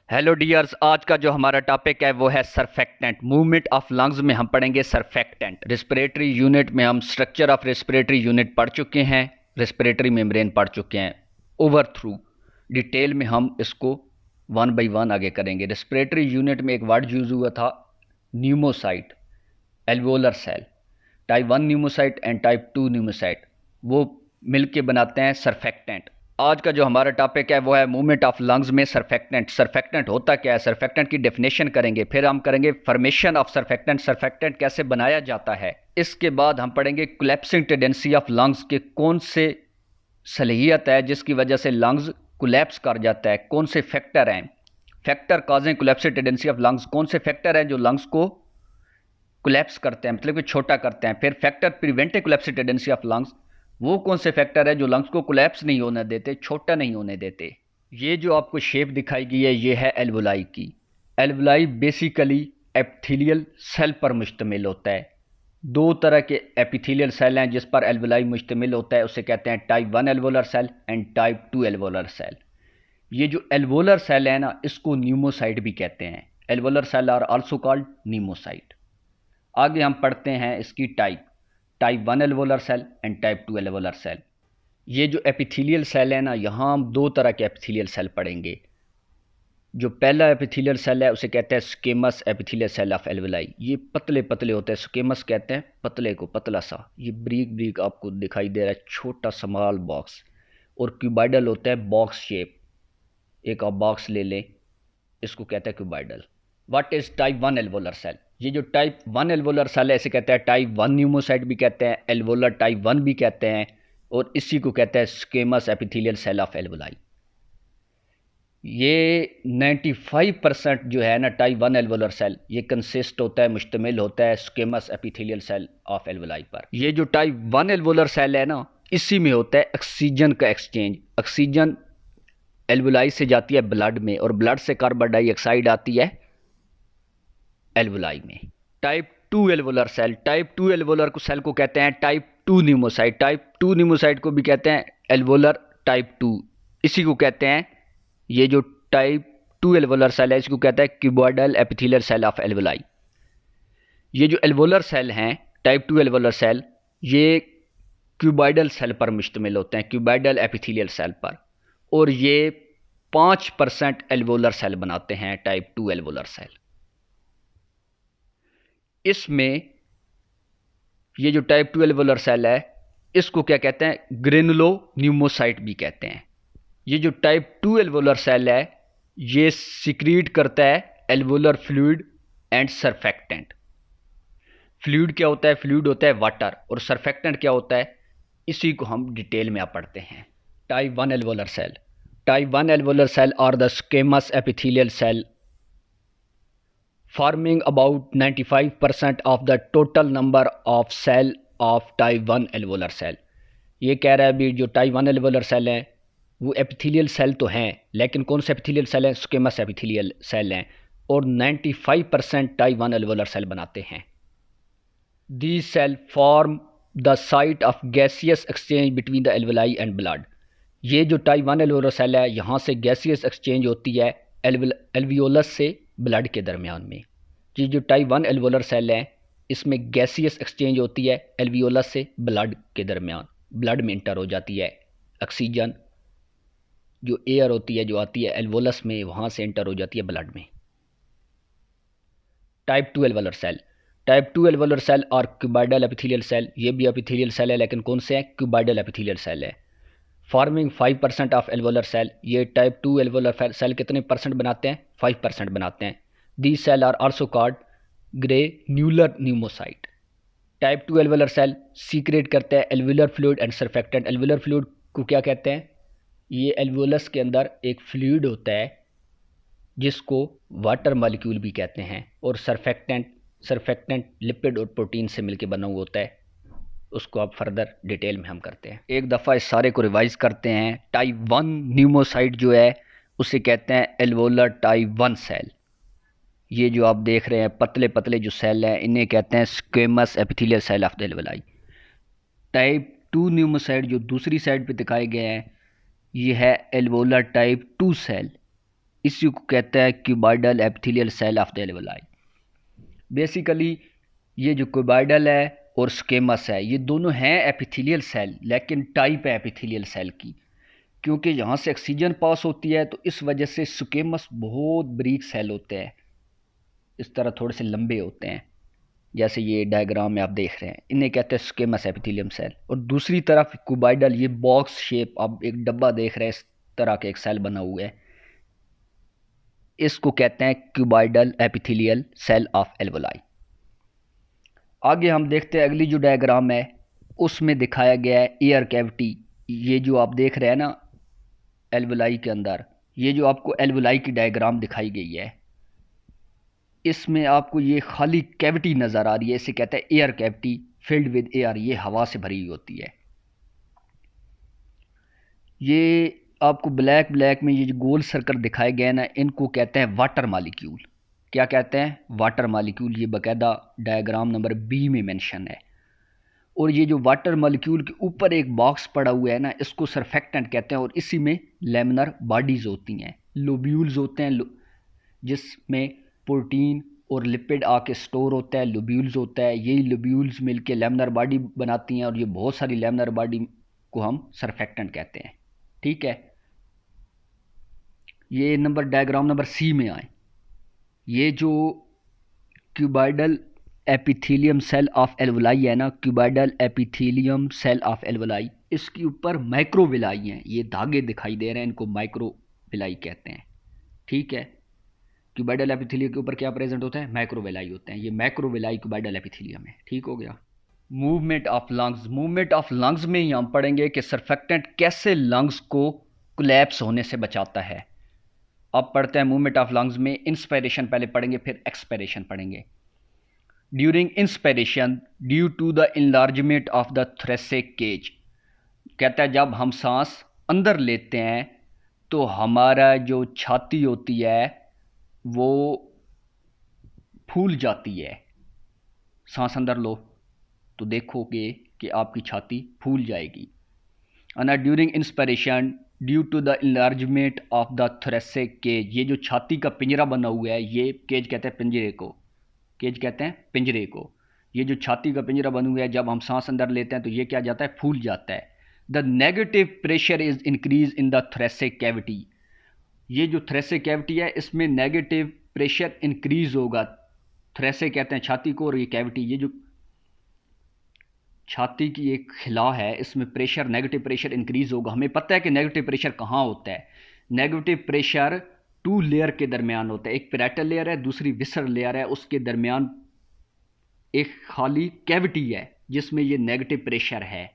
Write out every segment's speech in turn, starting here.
Hello dears, आज का जो हमारा टॉपिक है वो है सरफेक्टेंट। मूवमेंट ऑफ लंग्स में हम पढ़ेंगे सरफेक्टेंट। रिस्पिरेटरी यूनिट में हम स्ट्रक्चर ऑफ रिस्पिरेटरी यूनिट पढ़ चुके हैं, रिस्पिरेटरी मेम्ब्रेन पढ़ चुके हैं। ओवर थ्रू डिटेल में हम इसको वन बाय वन आगे करेंगे। रिस्पिरेटरी यूनिट में एक वर्ड यूज हुआ था, pneumocyte, alveolar cell. Type 1 pneumocyte and type 2 pneumocyte वो मिलके बनाते हैं सरफेक्टेंट। आज का जो हमारा टॉपिक है वो है मूवमेंट ऑफ लंग्स में सरफेक्टेंट। सरफेक्टेंट होता क्या है, सरफेक्टेंट की डेफिनेशन करेंगे, फिर हम करेंगे फॉर्मेशन ऑफ सरफेक्टेंट, सरफेक्टेंट कैसे बनाया जाता है। इसके बाद हम पढ़ेंगे कोलैप्सिंग टेंडेंसी ऑफ लंग्स के कौन से सलीहियत है जिसकी वजह से लंग्स कोलैप्स कर जाता है, कौन से फैक्टर हैं, factor causing collapsing tendency of lungs, कौन से फैक्टर हैं जो लंग्स को कोलैप्स करते हैं, मतलब कि छोटा करते हैं। फिर factor preventing collapsing tendency of lungs, वो कौन से फैक्टर है जो लंग्स को कोलैप्स नहीं होने देते, छोटा नहीं होने देते। ये जो आपको शेप दिखाई गई है ये है एल्वोलाई की। एल्वोलाई बेसिकली एपिथेलियल सेल पर मुश्तमिल होता है। दो तरह के एपिथेलियल सेल हैं जिस पर एल्वोलाई मुश्तमिल होता है, उसे कहते हैं type 1 alveolar cell and type 2 alveolar cell. ये जो एल्वोलर सेल है ना, इसको न्यूमोसाइट भी कहते हैं। Alveolar cell are also called pneumocyte. आगे हम पढ़ते हैं इसकी type, type 1 alveolar cell and type 2 alveolar cell. ये जो एपिथेलियल सेल है ना, यहाँ हम दो तरह के एपिथेलियल सेल पढ़ेंगे। जो पहला एपिथेलियल सेल है उसे कहते हैं स्केमस एपिथेलियल सेल ऑफ एल्वोलाई। ये पतले पतले होते हैं, स्केमस कहते हैं पतले को, पतला सा। ये ब्रीक ब्रीक आपको दिखाई दे रहा है, छोटा स्मॉल बॉक्स। और क्यूबाइडल होता है बॉक्स शेप। एक आप बॉक्स ले लें, इसको कहते हैं cuboidal. What is type 1 alveolar cell? ये जो टाइप 1 एल्वोलर सेल है इसे कहते हैं टाइप 1 न्यूमोसाइट भी कहते हैं, एल्वोलर टाइप 1 भी कहते हैं, और इसी को कहते हैं स्केमस एपिथेलियल सेल ऑफ एल्वोलाई। ये 95% जो है ना टाइप 1 एल्वोलर सेल, ये कंसिस्ट होता है, मुश्तमिल होता है स्केमस एपिथेलियल सेल ऑफ एल्वोलाई पर। ये जो टाइप 1 एल्वोलर सेल है ना, इसी में होता है ऑक्सीजन का एक्सचेंज। ऑक्सीजन एल्वोलाई से जाती है ब्लड में, और ब्लड से कार्बन डाइऑक्साइड आती है एल्वोलाई में। Type 2 alveolar cell, type 2 alveolar को सेल को कहते हैं टाइप 2 न्यूमोसाइट। टाइप 2 न्यूमोसाइट को भी कहते हैं एल्वोलर टाइप 2। इसी को कहते हैं, ये जो टाइप 2 एल्वोलर सेल है इसको कहता है cuboidal epithelial cell of alveoli. ये जो एल्वोलर सेल हैं टाइप 2 एल्वोलर सेल, ये क्यूबॉइडल सेल पर मुश्तमिल होते हैं, क्यूबॉइडल एपिथेलियल सेल पर। और ये 5% एल्वोलर सेल बनाते हैं टाइप 2 एल्वोलर सेल। इसमें ये जो टाइप 2 एल्वोलर सेल है इसको क्या कहते हैं, ग्रेनुलो न्यूमोसाइट भी कहते हैं। ये जो टाइप 2 एल्वोलर सेल है ये सिक्रीट करता है alveolar fluid and surfactant. Fluid क्या होता है? फ्लूइड होता है वाटर, और सरफेक्टेंट क्या होता है, इसी को हम डिटेल में आप पढ़ते हैं। Type 1 alveolar cell, type 1 alveolar cell are the squamous epithelial cell forming about 95% of the total number of cell of type 1 alveolar cell। ये कह रहा है अभी जो टाइप 1 एल्वोलर सेल हैं वो एपिथेलियल सेल तो हैं, लेकिन कौन से एपिथेलियल सेल हैं? स्क्वेमस एपिथेलियल सेल हैं, और 95% टाइप 1 एल्वोलर सेल बनाते हैं। These cell form the site of gaseous exchange between the alveoli and blood. ये जो टाइप 1 एल्वोलर सेल है यहाँ से गैसियस एक्सचेंज होती है एल्वियोलस से ब्लड के दरमियान में। ये जो टाइप 1 एल्वोलर सेल है इसमें गैसियस एक्सचेंज होती है एल्वियोलस से ब्लड के दरमियान, ब्लड में इंटर हो जाती है। ऑक्सीजन जो एयर होती है जो आती है एल्वोलस में, वहाँ से इंटर हो जाती है ब्लड में। Type 2 alveolar cell, type 2 alveolar cell और क्यूबॉइडल एपिथेलियल सेल, ये भी एपिथेलियल सेल है लेकिन कौन से हैं? क्यूबॉइडल एपिथेलियल सेल है। फॉर्मिंग 5% ऑफ एल्वोलर सेल, ये टाइप 2 एल्वोलर सेल कितने परसेंट बनाते हैं? 5% बनाते हैं। The cell are also called granular pneumocyte. Type 2 alveolar cell secrete करते हैं alveolar fluid and surfactant. Alveolar fluid को क्या कहते हैं? ये एल्वोलस के अंदर एक फ्लूइड होता है जिसको वाटर मॉलिक्यूल भी कहते हैं, और सरफेक्टेंट लिपिड और प्रोटीन से मिलकर बना हुआ होता है। उसको आप फर्दर डिटेल में हम करते हैं। एक दफ़ा इस सारे को रिवाइज करते हैं। टाइप 1 न्यूमोसाइट जो है उसे कहते हैं एल्वोलर टाइप 1 सेल। ये जो आप देख रहे हैं पतले पतले जो सेल हैं इन्हें कहते हैं squamous epithelial cell of the alveoli. Type 2 pneumocyte जो दूसरी साइड पे दिखाए गए हैं ये है एल्वोलर टाइप 2 सेल। इसी को कहता है cuboidal epithelial cell of the alveoli. Basically ये जो क्यूबॉइडल है और स्क्वेमस है ये दोनों हैं एपिथेलियल सेल, लेकिन टाइप है एपिथेलियल सेल की, क्योंकि यहाँ से ऑक्सीजन पास होती है तो इस वजह से स्क्वेमस बहुत बारीक सेल होते हैं, इस तरह थोड़े से लंबे होते हैं, जैसे ये डायग्राम में आप देख रहे हैं, इन्हें कहते हैं स्क्वेमस एपिथेलियम सेल। और दूसरी तरफ क्यूबॉइडल, ये बॉक्स शेप आप एक डब्बा देख रहे हैं, इस तरह के एक सेल बना हुआ है, इसको कहते हैं cuboidal epithelial cell of alveoli. आगे हम देखते हैं अगली जो डायग्राम है उसमें दिखाया गया है एयर कैविटी। ये जो आप देख रहे हैं ना एल्वेलाई के अंदर, ये जो आपको एल्वेलाई की डायग्राम दिखाई गई है, इसमें आपको ये खाली कैविटी नज़र आ रही है, इसे कहते हैं air cavity filled with air, ये हवा से भरी हुई होती है। ये आपको ब्लैक ब्लैक में ये जो गोल सर्कल दिखाए गए ना, इनको कहते हैं वाटर मॉलिक्यूल। क्या कहते हैं? Water molecule. ये बाकायदा डायग्राम नंबर बी में मेंशन है। और ये जो वाटर मॉलिक्यूल के ऊपर एक बॉक्स पड़ा हुआ है ना, इसको सरफेक्टेंट कहते हैं, और इसी में लेमिनर बॉडीज होती हैं, लोब्यूल्स होते हैं, जिसमें प्रोटीन और लिपिड आके स्टोर होता है, लोब्यूल्स होता है, यही लोब्यूल्स मिलके लेमिनर बॉडी बनाती हैं, और ये बहुत सारी लेमिनर बॉडी को हम सरफेक्टेंट कहते हैं। ठीक है, ये नंबर डायग्राम नंबर सी में आए। ये जो cuboidal epithelium cell of alveoli है ना, cuboidal epithelium cell of alveoli, इसके ऊपर माइक्रोविलाई हैं, ये धागे दिखाई दे रहे हैं, इनको माइक्रोविलाई कहते हैं। ठीक है, क्यूबॉइडल एपिथेलियम के ऊपर क्या प्रेजेंट होता है? माइक्रोविलाई होते हैं, ये माइक्रोविलाई क्यूबॉइडल एपिथेलियम है। ठीक हो गया। Movement of lungs. Movement of lungs में ही हम पढ़ेंगे कि सरफेक्टेंट कैसे लंग्स को कोलैप्स होने से बचाता है। अब पढ़ते हैं मूवमेंट ऑफ लंग्स में। इंस्पायरेशन पहले पढ़ेंगे, फिर एक्सपायरेशन पढ़ेंगे। During inspiration due to the enlargement of the thoracic cage, कहता है जब हम सांस अंदर लेते हैं तो हमारा जो छाती होती है वो फूल जाती है। सांस अंदर लो तो देखोगे कि आपकी छाती फूल जाएगी। और during inspiration due to the enlargement of the thoracic cage, ये जो छाती का पिंजरा बना हुआ है, ये केज कहते हैं पिंजरे को, केज कहते हैं पिंजरे को। ये जो छाती का पिंजरा बना हुआ है, जब हम सांस अंदर लेते हैं तो ये क्या जाता है? फूल जाता है। The negative pressure is increase in the thoracic cavity, ये जो थोरेसिक कैविटी है इसमें नेगेटिव प्रेशर इंक्रीज होगा। थोरेसिक कहते हैं छाती को, और ये कैविटी, ये जो छाती की एक खिला है, इसमें प्रेशर, नेगेटिव प्रेशर इंक्रीज होगा। हमें पता है कि नेगेटिव प्रेशर कहाँ होता है। नेगेटिव प्रेशर टू लेयर के दरमियान होता है, एक पैराइटल लेयर है, दूसरी विसरल लेयर है, उसके दरमियान एक खाली कैविटी है जिसमें ये नेगेटिव प्रेशर है।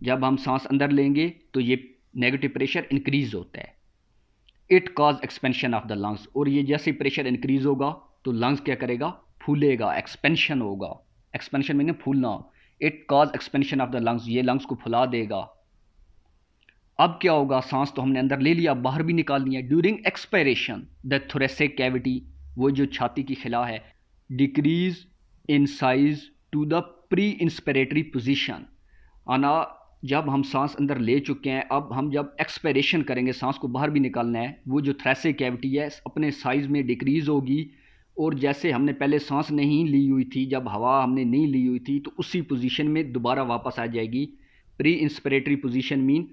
जब हम सांस अंदर लेंगे तो ये नेगेटिव प्रेशर इंक्रीज होता है। It cause expansion of the lungs, और ये जैसे प्रेशर इंक्रीज होगा तो लंग्स क्या करेगा? फूलेगा, एक्सपेंशन होगा। एक्सपेंशन मीन फूलना। It cause expansion of the lungs, ये लंग्स को फुला देगा। अब क्या होगा? सांस तो हमने अंदर ले लिया, बाहर भी निकालनी है। During expiration the thoracic cavity, वो जो छाती की खिला है, decrease in size to the pre inspiratory position. आना, जब हम सांस अंदर ले चुके हैं, अब हम जब एक्सपायरेशन करेंगे, सांस को बाहर भी निकालना है, वो जो थोरेसिक कैविटी है अपने साइज में डिक्रीज होगी, और जैसे हमने पहले सांस नहीं ली हुई थी, जब हवा हमने नहीं ली हुई थी, तो उसी पोजीशन में दोबारा वापस आ जाएगी। प्री इंस्पिरेटरी पोजीशन मीन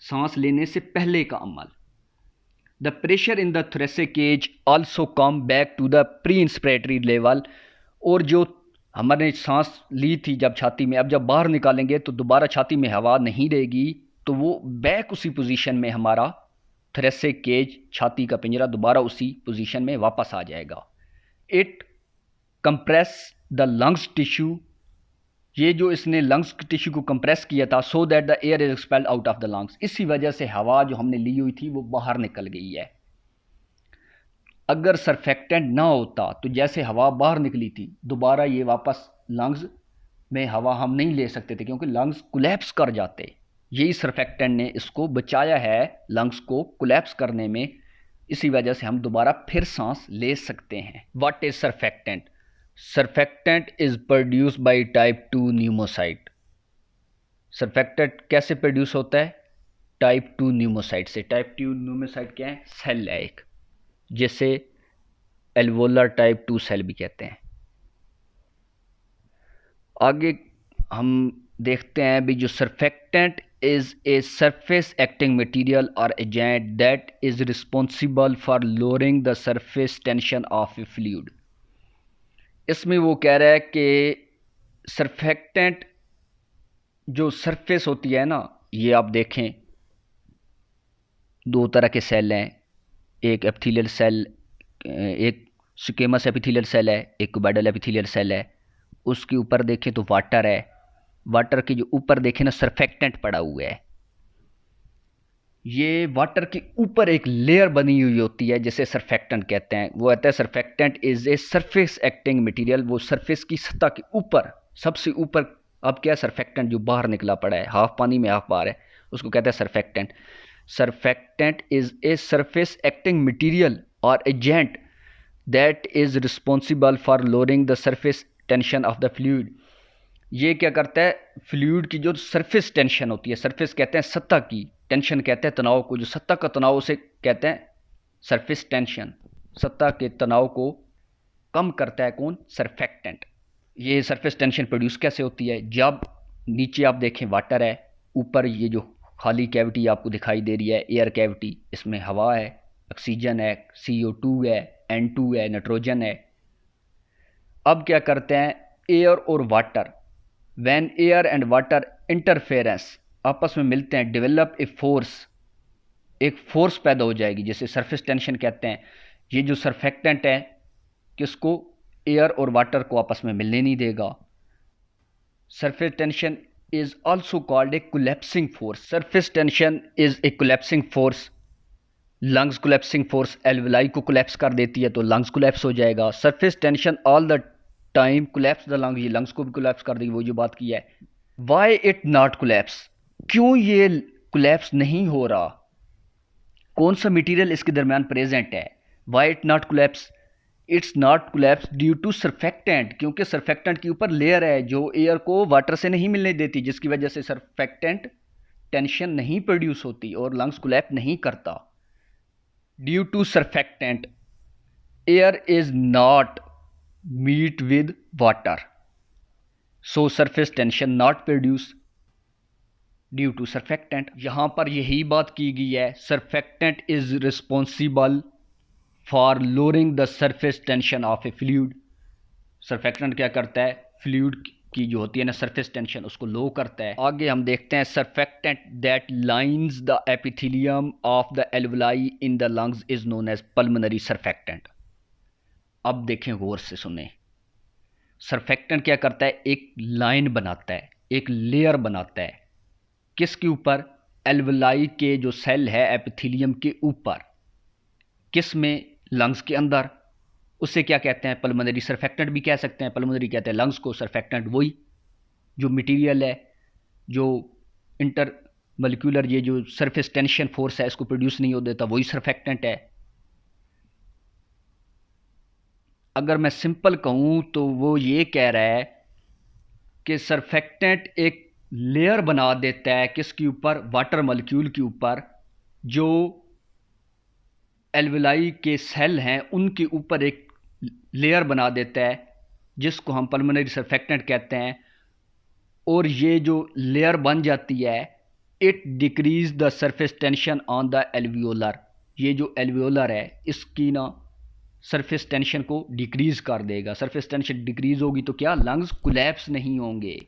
सांस लेने से पहले का अमल। The pressure in the thoracic cage also come back to the pre inspiratory level, और जो हमने सांस ली थी जब छाती में, अब जब बाहर निकालेंगे तो दोबारा छाती में हवा नहीं रहेगी, तो वो बैक उसी पोजीशन में हमारा थोरेसिक केज, छाती का पिंजरा, दोबारा उसी पोजीशन में वापस आ जाएगा। It compress the lungs tissue, ये जो इसने लंग्स टिश्यू को कंप्रेस किया था, so that the air is expelled out of the lungs, इसी वजह से हवा जो हमने ली हुई थी वो बाहर निकल गई है। अगर सरफेक्टेंट ना होता तो जैसे हवा बाहर निकली थी, दोबारा ये वापस लंग्स में हवा हम नहीं ले सकते थे, क्योंकि लंग्स कोलैप्स कर जाते। यही सरफेक्टेंट ने इसको बचाया है, लंग्स को कोलैप्स करने में, इसी वजह से हम दोबारा फिर सांस ले सकते हैं। What is surfactant? Surfactant is produced by type 2 pneumocyte. Surfactant कैसे प्रोड्यूस होता है? टाइप 2 न्यूमोसाइट से। टाइप 2 न्यूमोसाइट क्या है? सेल है एक, जिसे एल्वोलर टाइप 2 सेल भी कहते हैं। आगे हम देखते हैं अभी जो surfactant is a surface acting material और agent that is responsible for lowering the surface tension of a fluid. इसमें वो कह रहा है कि सरफेक्टेंट जो सरफेस होती है ना, ये आप देखें दो तरह के सेल हैं, एक एपिथेलियल सेल, एक स्क्वेमस एपिथेलियल सेल है, एक क्यूबॉइडल एपिथेलियल सेल है। उसके ऊपर देखें तो वाटर है, वाटर के जो ऊपर देखें ना सरफेक्टेंट पड़ा हुआ है। ये वाटर के ऊपर एक लेयर बनी हुई होती है जिसे सरफेक्टेंट कहते हैं। वो कहता है surfactant is a surface acting material, वो सरफेस की सतह के ऊपर, सबसे ऊपर। अब क्या सरफेक्टेंट जो बाहर निकला पड़ा है, हाफ पानी में हाफ बाहर है, उसको कहते हैं surfactant. Surfactant is a surface acting material और agent that is responsible for lowering the surface tension of the fluid. ये क्या करता है? फ्लूइड की जो सरफेस टेंशन होती है, सरफेस कहते हैं सतह की, टेंशन कहते हैं तनाव को, जो सतह का तनाव उसे कहते हैं सरफेस टेंशन। सतह के तनाव को कम करता है कौन? सरफेक्टेंट। ये सरफेस टेंशन प्रोड्यूस कैसे होती है? जब नीचे आप देखें वाटर है, ऊपर ये जो खाली कैविटी आपको दिखाई दे रही है एयर कैविटी, इसमें हवा है, ऑक्सीजन है, CO2 है, N2 है, नाइट्रोजन है। अब क्या करते हैं एयर और water, when air and water interference आपस में मिलते हैं, डेवलप ए फोर्स, एक फोर्स पैदा हो जाएगी जिसे सरफेस टेंशन कहते हैं। ये जो सरफेक्टेंट है किसको? एयर और वाटर को आपस में मिलने नहीं देगा। Surface tension is also called a collapsing force. Surface tension is a collapsing force. Lungs collapsing force alveoli को कोलैप्स कर देती है तो लंग्स कोलैप्स हो जाएगा। Surface tension all the time collapse the lungs, ये लंग्स को भी कोलैप्स कर देगी, वो जो बात की है। Why it not collapse? क्यों ये कोलैप्स नहीं हो रहा? कौन सा मटेरियल इसके दरमियान प्रेजेंट है? Why it not collapse? It's not collapse due to surfactant, क्योंकि सरफेक्टेंट के ऊपर लेयर है जो एयर को वाटर से नहीं मिलने देती, जिसकी वजह से सरफेक्टेंट टेंशन नहीं प्रोड्यूस होती और लंग्स कोलैप्स नहीं करता। Due to surfactant air is not meet with water, so surface tension not produce due to surfactant. यहां पर यही बात की गई है, surfactant is responsible for lowering the surface tension of a fluid. Surfactant क्या करता है? फ्लूइड की जो होती है ना सरफेस टेंशन, उसको लो करता है। आगे हम देखते हैं surfactant that lines the epithelium of the alveoli in the lungs is known as pulmonary surfactant. अब देखें गौर से सुने, सरफेक्टेंट क्या करता है? एक लाइन बनाता है, एक लेयर बनाता है, किसके ऊपर? एल्वेलाई के जो सेल है एपिथेलियम के ऊपर। किस में? लंग्स के अंदर। उसे क्या कहते हैं? पल्मोनरी सरफेक्टेंट भी कह सकते हैं। पल्मोनरी कहते हैं लंग्स को, सरफेक्टेंट वही जो मटेरियल है जो इंटर मॉलिक्यूलर ये जो सरफेस टेंशन फोर्स है इसको प्रोड्यूस नहीं हो देता, वही सरफेक्टेंट है। अगर मैं सिंपल कहूं तो वो ये कह रहा है कि सरफेक्टेंट एक लेयर बना देता है किसके ऊपर? वाटर मॉलिक्यूल के ऊपर, जो एल्वेलाई के सेल हैं उनके ऊपर एक लेयर बना देता है जिसको हम पल्मोनरी सरफेक्टेंट कहते हैं। और ये जो लेयर बन जाती है, it decrease the surface tension on the alveolar. ये जो एल्वियोलर है इसकी ना सरफेस टेंशन को डिक्रीज कर देगा। सरफेस टेंशन डिक्रीज होगी तो क्या? लंग्स कोलैप्स नहीं होंगे।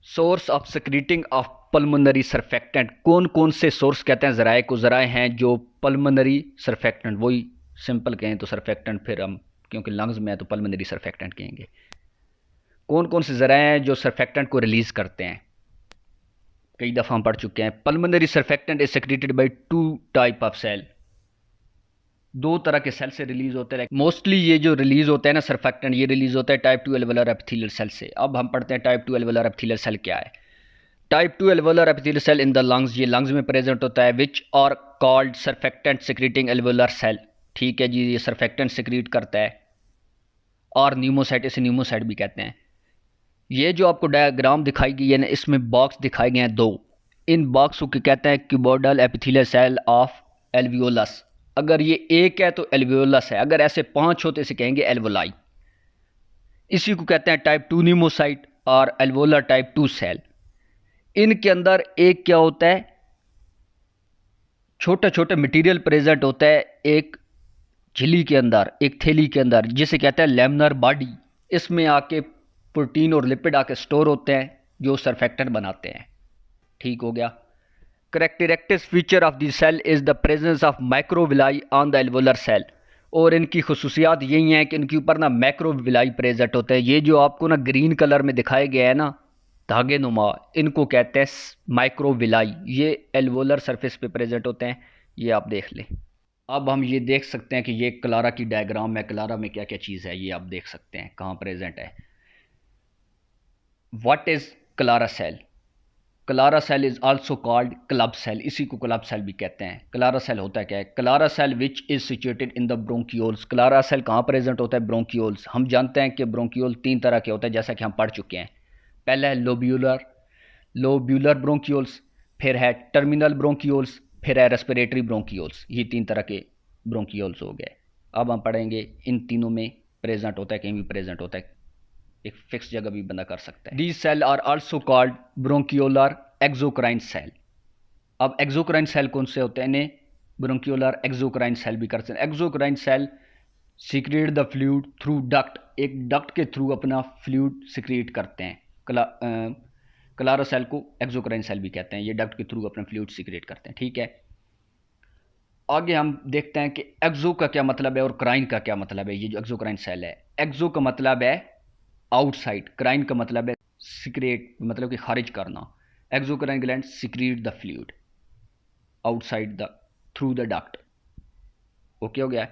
Source of secreting of pulmonary surfactant, कौन कौन से सोर्स कहते हैं जराए को? जराए हैं जो पल्मोनरी सरफेक्टेंट, वही सिंपल कहें तो सरफेक्टेंट, फिर हम क्योंकि लंग्स में है तो पल्मोनरी सरफेक्टेंट कहेंगे। कौन कौन से जराए हैं जो सरफेक्टेंट को रिलीज करते हैं? कई दफ़ा हम पढ़ चुके हैं। Pulmonary surfactant is secreted by 2 type of cell, 2 तरह के सेल से रिलीज होते हैं। मोस्टली ये जो रिलीज होता है ना सरफेक्टेंट, ये रिलीज होता है टाइप 2 एल्वेलर एपिथेलियल सेल से। अब हम पढ़ते हैं टाइप 2 एल्वेलर एपिथेलियल सेल क्या है। Type 2 alveolar epithelial cell in the lungs, ये लंग्स में प्रेजेंट होता है, which are called surfactant secreting alveolar cell. ठीक है जी, ये सरफेक्टेंट सेक्रेट करता है। और न्यूमोसाइट, इसे न्यूमोसाइट भी कहते हैं। ये जो आपको डायग्राम दिखाई गई है ना, इसमें बॉक्स दिखाए गए हैं 2, इन बॉक्स को कहते हैं cuboidal epithelial cell of alveolus. अगर ये एक है तो एल्वियोलस है, अगर ऐसे 5 हो तो इसे कहेंगे एल्वोलाई। इसी को कहते हैं टाइप 2 न्यूमोसाइट और एल्वोलर टाइप 2 सेल। इनके अंदर एक क्या होता है, छोटा छोटा मटेरियल प्रेजेंट होता है एक झिल्ली के अंदर, एक थैली के अंदर, जिसे कहते हैं लैमिनर बॉडी। इसमें आके प्रोटीन और लिपिड आके स्टोर होते हैं जो सरफेक्टेंट बनाते हैं। ठीक हो गया। Characteristic feature of the cell is the presence of microvilli on the alveolar cell. और इनकी खुसूसियात यही हैं कि इनके ऊपर ना माइक्रोविलाई प्रेजेंट होते हैं। ये जो आपको ना ग्रीन कलर में दिखाए गए हैं ना धागे नुमा, इनको कहते हैं माइक्रोविलाई। ये एल्वोलर सरफेस पे प्रेजेंट होते हैं, ये आप देख लें। अब हम ये देख सकते हैं कि ये क्लारा की डायग्राम है। क्लारा में क्या क्या चीज़ है ये आप देख सकते हैं कहाँ प्रेजेंट है। What is Clara cell? Clara cell is also called club cell. इसी को क्लब सेल भी कहते हैं। क्लारा सेल होता क्या है? Clara cell which is situated in the bronchioles. Clara cell कहाँ प्रेजेंट होता है? ब्रोंकियोल्स। हम जानते हैं कि ब्रोंकियोल 3 तरह के होते हैं जैसा कि हम पढ़ चुके हैं। पहला है लोब्यूलर ब्रोंकियोल्स, फिर है टर्मिनल ब्रोंकियोल्स, फिर है रेस्पिरेटरी ब्रोंकियोल्स। ये 3 तरह के ब्रोंकियोल्स हो गए। अब हम पढ़ेंगे इन तीनों में प्रेजेंट होता है, कहीं भी प्रेजेंट होता है, एक फिक्स जगह भी बंदा कर सकता है। These cell are also called bronchiolar exocrine cell. अब एक्सोक्राइन सेल कौन से होते हैं? इन्हें ब्रोंकियोलर एक्सोक्राइन सेल भी कर सकते हैं। Exocrine cell secrete the fluid through duct, एक डक्ट के थ्रू अपना फ्लूइड सीक्रेट करते हैं। क्लारा सेल को एक्सोक्राइन सेल भी कहते हैं, ये डक्ट के थ्रू अपना फ्लूइड सीक्रेट करते हैं। ठीक है, आगे हम देखते हैं कि एक्सो का क्या मतलब है और क्राइन का क्या मतलब है। ये जो एक्सोक्राइन सेल है, एक्सो का मतलब है आउटसाइड, क्राइन का मतलब है सीक्रेट, मतलब कि खारिज करना। Exocrine gland secret the fluid outside the through the duct. Okay हो गया।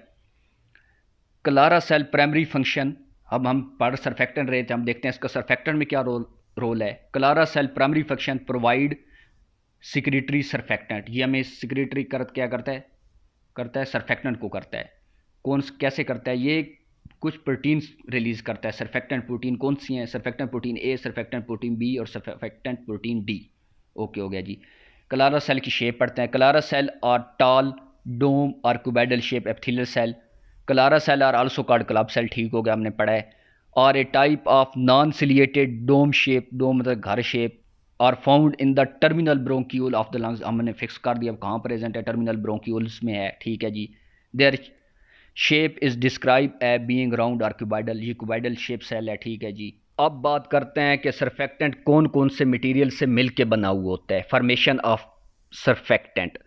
क्लारा सेल प्राइमरी फंक्शन, अब हम पढ़ सरफेक्टेंट रहे थे, हम देखते हैं इसका सरफेक्टेंट में क्या रोल है। Clara cell primary function provide secretory surfactant. ये हमें सिक्रेटरी क्या करता है सरफेक्टेंट को करता है। कैसे करता है? ये कुछ प्रोटीन्स रिलीज करता है। सरफेक्टेंट प्रोटीन कौन सी हैं? Surfactant protein A, surfactant protein B और सरफेक्टेंट प्रोटीन डी। ओके हो गया जी। क्लारा सेल की शेप पढ़ते हैं। Clara cell are tall dome और cuboidal shape epithelial cell. Clara cell are also called club cell. ठीक हो गया, हमने पढ़ा है। और a type of non ciliated dome shape, dome मतलब घर shape, are found in the terminal bronchiole of the lungs. हमने फिक्स कर दिया कहाँ प्रेजेंट है, टर्मिनल ब्रोंक्यूल्स में है। ठीक है जी। Their shape is describe a being round और क्यूबोइडल। ये क्यूबोइडल शेप सेल है। ठीक है जी। अब बात करते हैं कि सरफेक्टेंट कौन कौन से मटेरियल से मिलके बना हुआ होता है। Formation of surfactant.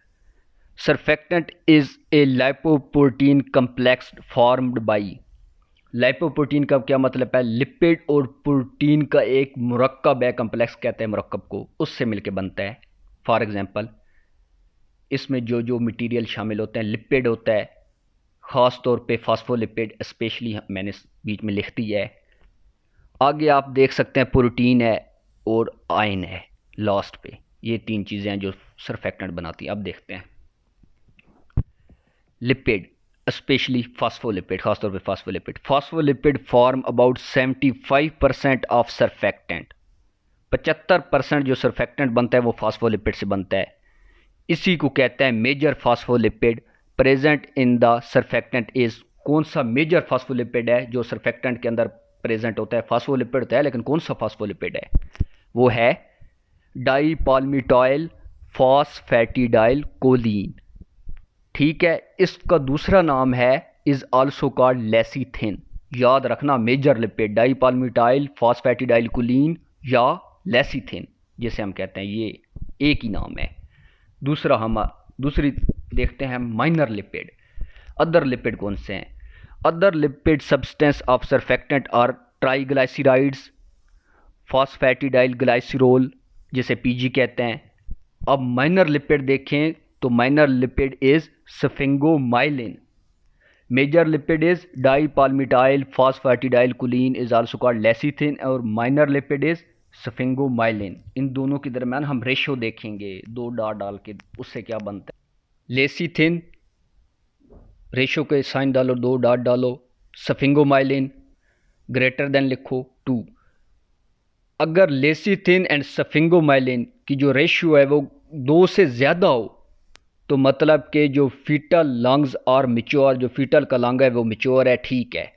Surfactant is A lipoprotein complex formed by. Lipoprotein का क्या मतलब है? लिपिड और प्रोटीन का एक मुरक्कब है, कम्प्लेक्स कहते हैं मुरक्कब को, उससे मिलके बनता है। फॉर एग्जांपल इसमें जो जो मटेरियल शामिल होते हैं, लिपिड होता है, ख़ास तौर पे फॉस्फोलिपिड, स्पेशली मैंने बीच में लिख दिया है। आगे आप देख सकते हैं प्रोटीन है और आयन है लास्ट पे। ये 3 चीज़ें हैं जो सरफेक्टेंट बनाती हैं। अब देखते हैं लिपिड, स्पेशली फॉस्फोलिपिड, खासतौर पे phospholipid. Phospholipid form about 75% of surfactant. 75% जो सरफेक्टेंट बनता है वो फॉस्फोलिपिड से बनता है। इसी को कहते हैं major phospholipid present in the surfactant is. कौन सा मेजर फॉस्फोलिपिड है जो सरफेक्टेंट के अंदर प्रेजेंट होता है? फॉस्फोलिपिड होता है, लेकिन कौन सा फॉस्फोलिपिड है? वो है डाईपाल्मिटॉइल फॉस्फेटिडाइल कोलीन। ठीक है, इसका दूसरा नाम है इज आल्सो कॉल्ड लेसिथिन। याद रखना, मेजर लिपिड डाईपाल्मिटाइल फॉस्फेटिडाइल कोलीन या लेसिथिन जिसे हम कहते हैं, ये एक ही नाम है। दूसरी देखते हैं माइनर लिपिड। अदर लिपिड कौन से हैं? Other lipid substance of surfactant और ट्राइग्लाइसराइड्स, फॉस्फेटिडाइल ग्लाइसरोल जिसे पीजी कहते हैं। अब माइनर लिपिड देखें तो minor lipid is sphingomyelin. Major lipid is dipalmitoyl phosphatidyl choline is also called lecithin और माइनर लिपिड इज स्फिंगोमाइलिन। इन दोनों के दरम्यान हम रेशो देखेंगे 2 डॉट डाल के, उससे क्या बनता है। लेसिथिन रेशो के साइन डालो, 2 डॉट डालो। स्फिंगोमाइलिन ग्रेटर देन लिखो 2। अगर लेसिथिन एंड स्फिंगोमाइलिन की जो रेशियो है वो 2 से ज़्यादा हो तो मतलब कि जो फीटल लंग्स और मिच्योर, जो फीटल का लंग है वो मिच्योर है, ठीक है,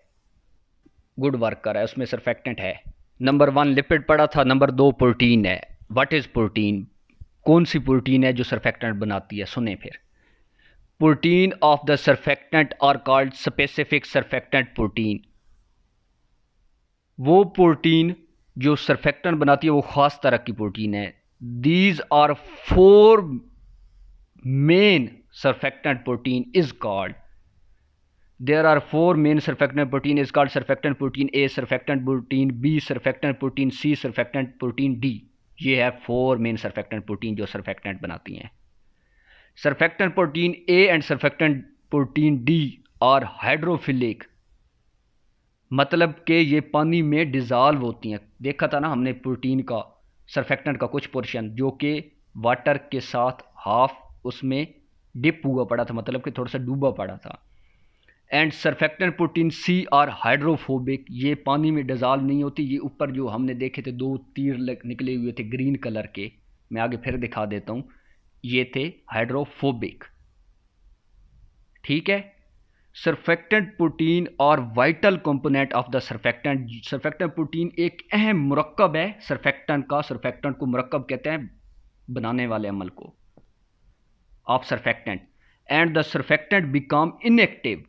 गुड वर्क कर रहा है, उसमें सरफेक्टेंट है। नंबर 1 लिपिड पड़ा था, नंबर 2 प्रोटीन है। What is protein? कौन सी प्रोटीन है जो सरफेक्टेंट बनाती है? सुने फिर। Protein of the surfactant are called specific surfactant protein. वो प्रोटीन जो सरफेक्टेंट बनाती है वो खास तरह की प्रोटीन है। These are 4 main surfactant protein is called, there are 4 main surfactant protein is called surfactant protein A, surfactant protein B, surfactant protein C, surfactant protein D। ये है 4 मेन surfactant protein जो surfactant बनाती हैं। surfactant protein A and surfactant protein D are hydrophilic, मतलब कि ये पानी में डिज़ाल्व होती हैं। देखा था ना हमने प्रोटीन का, सरफेक्टेंट का कुछ पोर्शन जो कि वाटर के साथ हाफ उसमें डिप हुआ पड़ा था, मतलब कि थोड़ा सा डूबा पड़ा था। And surfactant protein C are hydrophobic, ये पानी में डिज़ाल्व नहीं होती। ये ऊपर जो हमने देखे थे 2 तीर निकले हुए थे ग्रीन कलर के, मैं आगे फिर दिखा देता हूँ, ये थे हाइड्रोफोबिक, ठीक है। सरफेक्टेंट प्रोटीन और vital component of the surfactant. Surfactant protein एक अहम मुरक्कब है सरफेक्टेंट का। सरफेक्टेंट को मुरक्कब कहते हैं बनाने वाले अमल को, of surfactant. And the surfactant become inactive,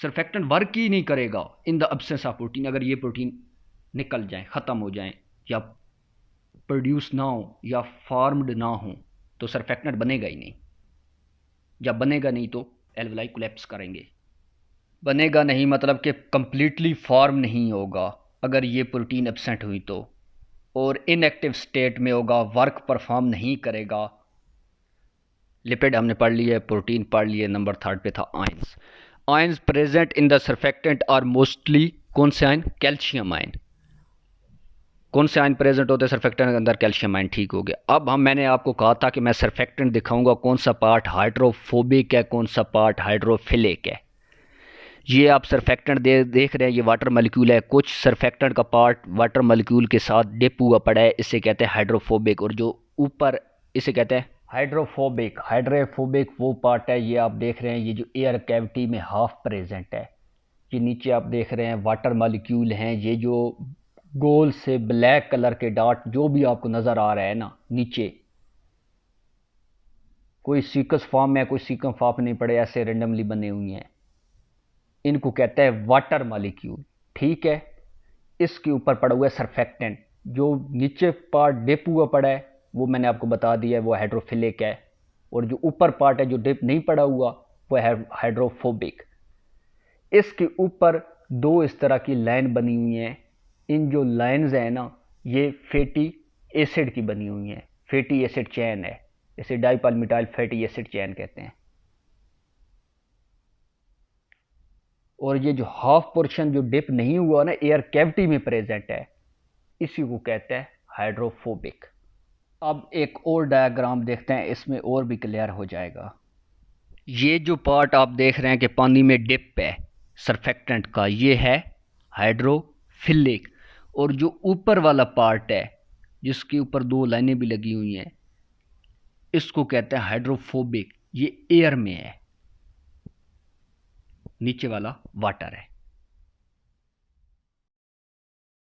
surfactant work ही नहीं करेगा in the absence of protein. अगर ये प्रोटीन निकल जाए, ख़त्म हो जाए, या प्रोड्यूस ना हो, या फॉर्म्ड ना हो, तो सरफेक्टेंट बनेगा ही नहीं। जब बनेगा नहीं तो एल्वेलाई कोलैप्स करेंगे। बनेगा नहीं मतलब कि कंप्लीटली फॉर्म नहीं होगा अगर ये प्रोटीन एब्सेंट हुई तो, और इनएक्टिव स्टेट में होगा, वर्क परफॉर्म नहीं करेगा। लिपिड हमने पढ़ लिए, प्रोटीन पढ़ लिए, नंबर 3 पे था ions. Ions present in the surfactant are mostly कौन से आयन? Calcium ion. कौन से आयन प्रेजेंट होते हैं सरफेक्टेंट के अंदर? कैल्शियम आयन, ठीक हो गया। अब मैंने आपको कहा था कि मैं सरफेक्टेंट दिखाऊंगा कौन सा पार्ट हाइड्रोफोबिक है, कौन सा पार्ट हाइड्रोफिलिक है। ये आप सरफेक्टेंट देख रहे हैं, ये वाटर मॉलिक्यूल है। कुछ सरफेक्टेंट का पार्ट वाटर मॉलिक्यूल के साथ डिप हुआ पड़ा है, इसे कहते हैं हाइड्रोफोबिक। और जो ऊपर, इसे कहते हैं हाइड्रोफोबिक। हाइड्रोफोबिक वो पार्ट है, ये आप देख रहे हैं, ये जो एयर कैविटी में हाफ प्रेजेंट है। ये नीचे आप देख रहे हैं वाटर मॉलिक्यूल हैं, ये जो गोल से ब्लैक कलर के डॉट जो भी आपको नज़र आ रहा है ना नीचे, कोई सीक्वेंस फॉर्म में, कोई सीक्वेंस फॉर्म नहीं पड़े, ऐसे रेंडमली बने हुए हैं, इनको कहते हैं वाटर मॉलिक्यूल, ठीक है। इसके ऊपर पड़ा हुआ है सरफेक्टेंट। जो नीचे पार्ट डिप हुआ पड़ा है वो मैंने आपको बता दिया है, वो हाइड्रोफिलिक है। और जो ऊपर पार्ट है जो डिप नहीं पड़ा हुआ वो है हाइड्रोफोबिक। इसके ऊपर 2 इस तरह की लाइन बनी हुई हैं। इन जो लाइंस हैं ना, ये फैटी एसिड की बनी हुई हैं, फैटी एसिड चेन है, इसे डाइपॉलीमिटाइल फैटी एसिड चेन कहते हैं। और ये जो हाफ पोर्शन जो डिप नहीं हुआ ना, एयर कैविटी में प्रेजेंट है, इसी को कहते हैं हाइड्रोफोबिक। अब एक और डायग्राम देखते हैं, इसमें और भी क्लियर हो जाएगा। ये जो पार्ट आप देख रहे हैं कि पानी में डिप है सरफेक्टेंट का, ये है हाइड्रोफिलिक। और जो ऊपर वाला पार्ट है जिसके ऊपर 2 लाइनें भी लगी हुई हैं, इसको कहते हैं हाइड्रोफोबिक। ये एयर में है, नीचे वाला वाटर है।